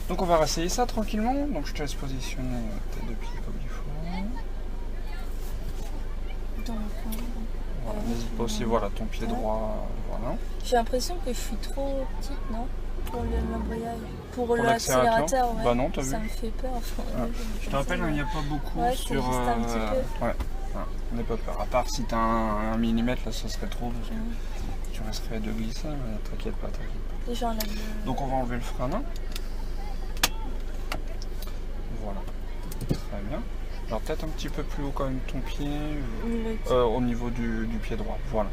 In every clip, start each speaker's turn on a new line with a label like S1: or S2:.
S1: Donc on va réessayer ça tranquillement. Donc je te laisse positionner tes deux pieds comme il faut. Voilà, n'hésite pas aussi, voilà, ton pied droit, voilà.
S2: J'ai l'impression que je suis trop petite, non? Pour l'embrayage. Pour
S1: l'accélérateur,
S2: l'accélérateur, ouais.
S1: Bah non, t'as vu.
S2: Ça me fait peur.
S1: Je te rappelle, il n'y a pas beaucoup sur...
S2: juste un petit peu.
S1: Ouais, n'aie pas peur. À part si t'as un millimètre, là, ça serait trop, parce que tu risquerais de glisser, mais t'inquiète pas,
S2: Déjà, on a le...
S1: Donc on va enlever le frein là. Voilà, très bien. Alors peut-être un petit peu plus haut quand même ton pied, au niveau du pied droit, voilà.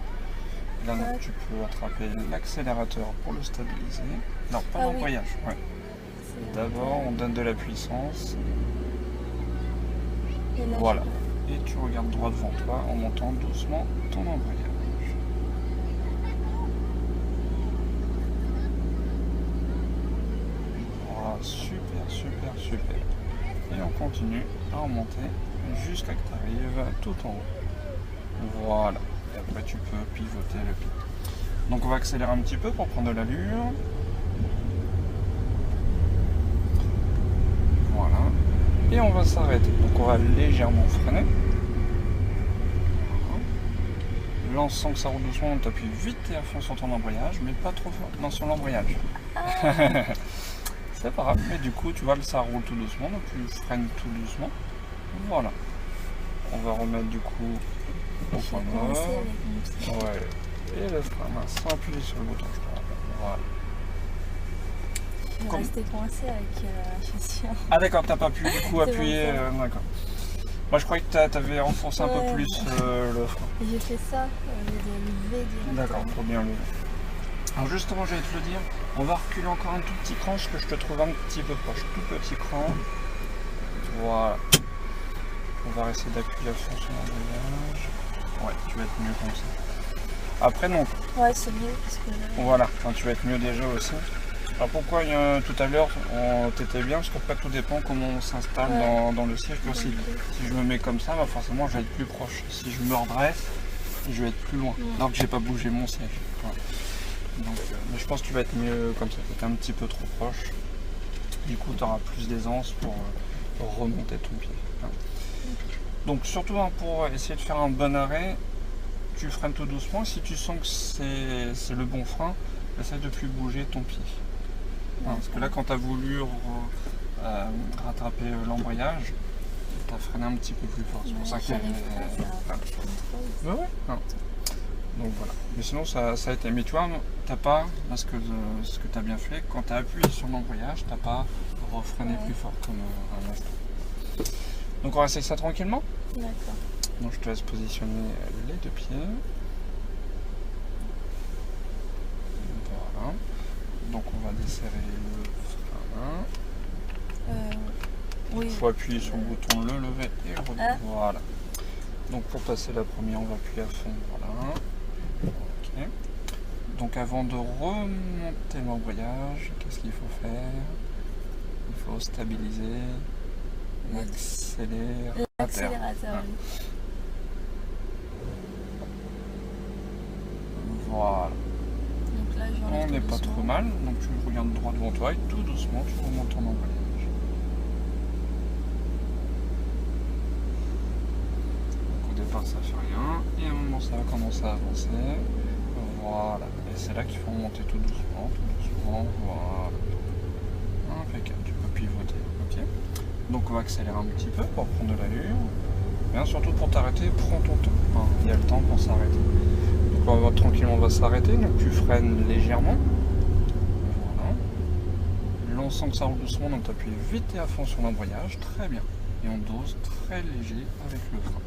S1: Là donc, tu peux attraper l'accélérateur pour le stabiliser. Non, pas l'embrayage, ouais. D'abord on donne de la puissance. Voilà. Et tu regardes droit devant toi en montant doucement ton embrayage. Voilà, super, super, super. Et on continue à remonter jusqu'à que tu arrives tout en haut. Voilà. Et après tu peux pivoter le pied. Donc on va accélérer un petit peu pour prendre de l'allure. Voilà. Et on va s'arrêter. Donc on va légèrement freiner. Lance que ça roule doucement, on t'appuie vite et à fond sur ton embrayage, mais pas trop fort. Non, sur l'embrayage. C'est pas grave, mais du coup, tu vois, ça roule tout doucement, donc tu freines tout doucement. Voilà. On va remettre du coup au point mort. Ouais. Et le frein main sans appuyer sur le bouton, je te rappelle. Voilà.
S2: Je vais rester coincé avec la chaussure.
S1: Ah d'accord, t'as pas pu du coup appuyer. D'accord. Moi je croyais que t'avais enfoncé un peu plus le frein.
S2: J'ai fait ça, j'ai levé directement.
S1: D'accord, trop bien levé. Alors justement, j'allais te le dire, on va reculer encore un tout petit cran, parce que je te trouve un petit peu proche. Tout petit cran. Voilà. On va essayer d'appuyer à fond sur l'embrayage. Ouais, tu vas être mieux comme ça. Après non.
S2: Ouais, c'est mieux parce que...
S1: Voilà, enfin, tu vas être mieux déjà aussi. Alors pourquoi tout à l'heure t'étais bien, parce qu'après tout dépend comment on s'installe dans le siège. Si je me mets comme ça, bah forcément je vais être plus proche. Si je me redresse, je vais être plus loin. Alors que j'ai pas bougé mon siège. Voilà. Donc, mais je pense que tu vas être mieux comme ça. Tu es un petit peu trop proche. Du coup, tu auras plus d'aisance pour remonter ton pied. Donc surtout pour essayer de faire un bon arrêt, tu freines tout doucement. Si tu sens que c'est le bon frein, essaie de plus bouger ton pied. Parce que là, quand tu as voulu rattraper l'embrayage, tu as freiné un petit peu plus fort. C'est pour ça que... Donc voilà. Mais sinon, ça a été. Mais tu vois, t'as pas, là, ce que tu as bien fait, quand tu as appuyé sur l'embrayage, t'as pas refreiné plus fort comme un instant. Donc on va essayer ça tranquillement.
S2: D'accord.
S1: Donc je te laisse positionner les deux pieds. Voilà. Donc on va desserrer le frein. Il faut appuyer sur le bouton, le lever et le relever. Voilà. Donc pour passer la première, on va appuyer à fond. Voilà. Ok. Donc avant de remonter l'embrayage, qu'est-ce qu'il faut faire? Il faut stabiliser l'accélérateur. Voilà.
S2: Donc là,
S1: on n'est pas trop mal, donc tu regardes droit devant toi et tout doucement tu remontes ton embrayage. Donc au départ ça fait rien et à un moment ça va commencer à avancer. Voilà, et c'est là qu'il faut remonter tout doucement, voilà. Impeccable, tu peux pivoter, ok. Donc on va accélérer un petit peu pour prendre de l'allure. Bien surtout pour t'arrêter, prends ton temps. Il y a le temps pour s'arrêter. Donc tranquillement on va s'arrêter, donc tu freines légèrement. Voilà. Là on sent que ça roule doucement, donc tu appuies vite et à fond sur l'embrayage, très bien. Et on dose très léger avec le frein.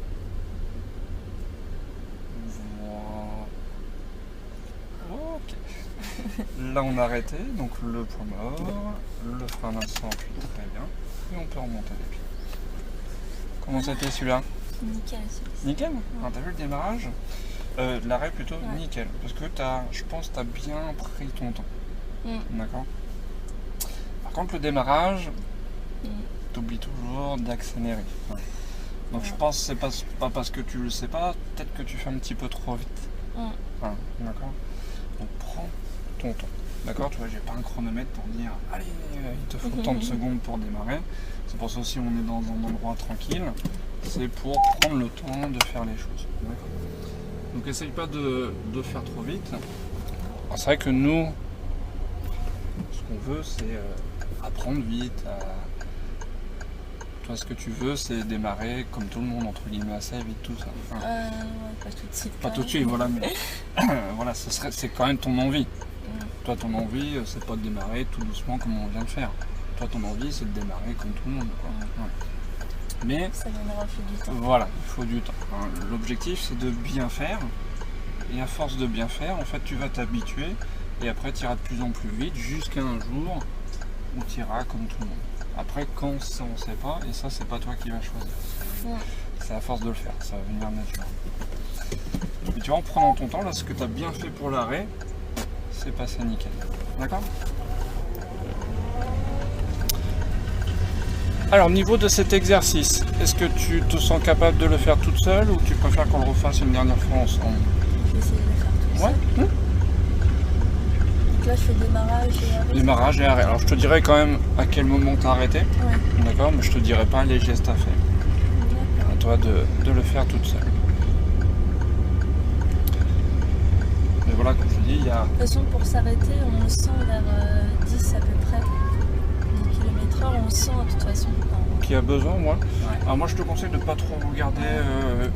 S1: Ok. Là on a arrêté, donc le point mort, le frein main s'appuie très bien et on peut remonter les pieds. Comment c'était celui-là?
S2: Nickel.
S1: Nickel. T'as vu le démarrage? L'arrêt plutôt nickel, parce que je pense que tu as bien pris ton temps. D'accord. Par contre le démarrage, tu oublies toujours d'accélérer. Donc je pense que c'est pas parce que tu le sais pas, peut-être que tu fais un petit peu trop vite. D'accord. Donc prends ton temps. D'accord, tu vois, j'ai pas un chronomètre pour dire allez, il te faut tant de secondes pour démarrer. C'est pour ça aussi on est dans un endroit tranquille. C'est pour prendre le temps de faire les choses. D'accord. Donc essaye pas de faire trop vite. C'est vrai que nous, ce qu'on veut, c'est apprendre vite. Toi, ce que tu veux, c'est démarrer comme tout le monde, entre guillemets, assez vite, tout ça. Enfin,
S2: Ouais, pas tout de suite.
S1: pas tout de suite, voilà, mais voilà, c'est quand même ton envie. Toi, ton envie, c'est pas de démarrer tout doucement comme on vient de faire. Toi, ton envie, c'est de démarrer comme tout le monde, quoi. Ouais. Mais
S2: Ça viendra au fil du temps.
S1: voilà, il faut du temps. Hein. L'objectif, c'est de bien faire. Et à force de bien faire, en fait, tu vas t'habituer. Et après, tu iras de plus en plus vite jusqu'à un jour où tu iras comme tout le monde. Après, quand ça, on ne sait pas. Et ça, c'est pas toi qui vas choisir. C'est à force de le faire. Ça va venir naturel. Et tu vois, en prenant ton temps, là, ce que tu as bien fait pour l'arrêt, c'est passé nickel. D'accord ? Alors, au niveau de cet exercice, est-ce que tu te sens capable de le faire toute seule ou tu préfères qu'on le refasse une dernière fois ensemble ?
S2: Je vais essayer de le faire tout
S1: Ouais.
S2: seul. Donc là, je fais démarrage et arrêt.
S1: Démarrage et arrêt. Alors, je te dirai quand même à quel moment tu as arrêté.
S2: Ouais.
S1: D'accord ? Mais je te dirai pas les gestes à faire.
S2: D'accord.
S1: À toi de le faire toute seule. Mais voilà, comme je te dis, il y a...
S2: De toute façon, pour s'arrêter, on sent vers 10 à peu près. 10 km/h, on sent de toute façon.
S1: Qui a besoin, moi.
S2: Ouais.
S1: Alors moi je te conseille de ne pas trop regarder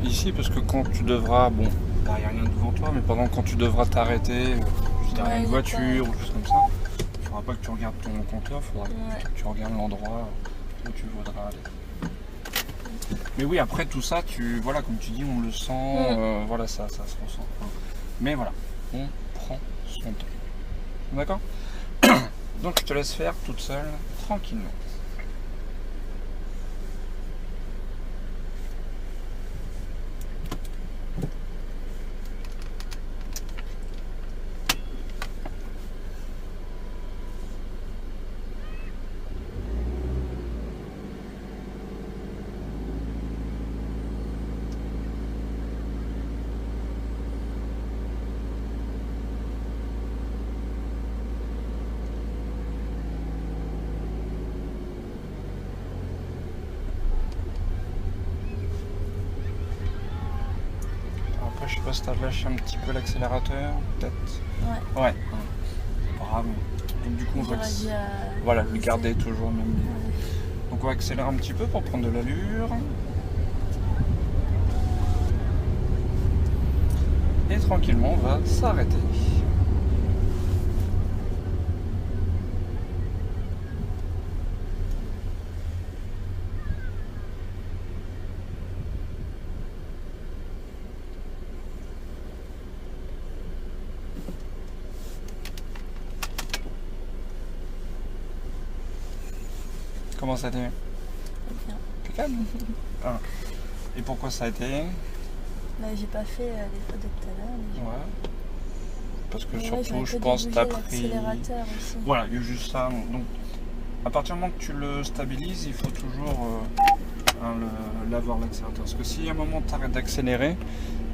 S1: ici parce que quand tu devras, bon, il n'y a rien devant toi, mais pendant quand tu devras t'arrêter juste derrière une voiture ou juste comme ça, il ne faudra pas que tu regardes ton compteur, il faudra que tu regardes l'endroit où tu voudras aller. Mais oui, après tout ça, voilà, comme tu dis, on le sent, voilà, ça se ressent. Mais voilà, on prend son temps. D'accord ? Donc je te laisse faire toute seule, tranquillement. Je sais pas si tu as lâché un petit peu l'accélérateur, peut-être.
S2: Ouais.
S1: Ouais. Bravo. Donc du coup, on va voilà, le garder toujours même. Ouais. Donc on va accélérer un petit peu pour prendre de l'allure. Et tranquillement, on va s'arrêter. Comment ça a été ?
S2: Bien.
S1: Impeccable. Ah. Et pourquoi ça a été ?
S2: Bah, j'ai pas fait les photos de tout à l'heure. Mais
S1: ouais. Parce que surtout,
S2: ouais,
S1: je pense que tu as pris...
S2: l'accélérateur aussi.
S1: Voilà, il y a juste ça. Donc, à partir du moment que tu le stabilises, il faut toujours l'avoir l'accélérateur. Parce que si à un moment tu arrêtes d'accélérer,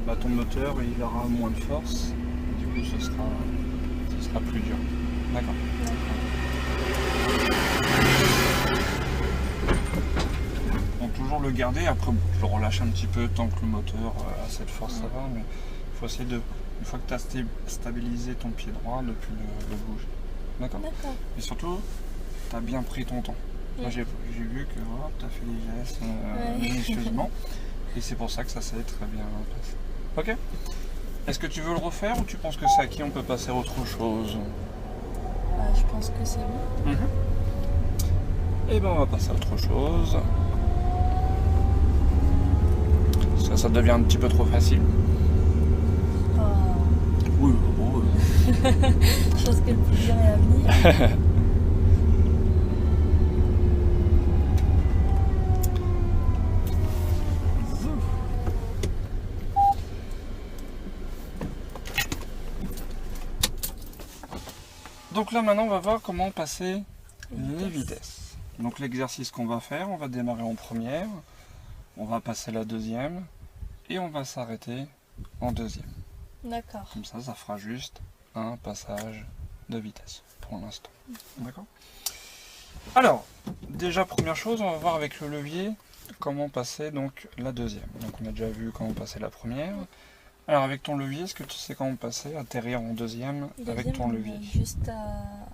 S1: bah, ton moteur il aura moins de force. Du coup, ce sera plus dur. D'accord. Donc toujours le garder, après je le relâche un petit peu tant que le moteur a cette force, ça va, mais il faut essayer de, une fois que tu as stabilisé ton pied droit, de plus le bouger. D'accord. Et surtout, tu as bien pris ton temps. Là j'ai vu que tu as fait les gestes minutieusement, et c'est pour ça que ça s'est très bien passé. Ok. Est-ce que tu veux le refaire ou tu penses que c'est acquis, on peut passer à autre chose?
S2: Je pense que c'est bon.
S1: Et ben on va passer à autre chose. Ça devient un petit peu trop facile. Oui, bon.
S2: Je pense que le plaisir est à venir.
S1: Donc là maintenant on va voir comment passer les vitesses. Donc l'exercice qu'on va faire, on va démarrer en première, on va passer la deuxième et on va s'arrêter en deuxième.
S2: D'accord.
S1: Comme ça fera juste un passage de vitesse pour l'instant. D'accord. Alors, déjà première chose, on va voir avec le levier comment passer donc la deuxième. Donc on a déjà vu comment passer la première. Alors avec ton levier, est-ce que tu sais comment passer, atterrir en deuxième avec ton
S2: on a
S1: levier?
S2: juste à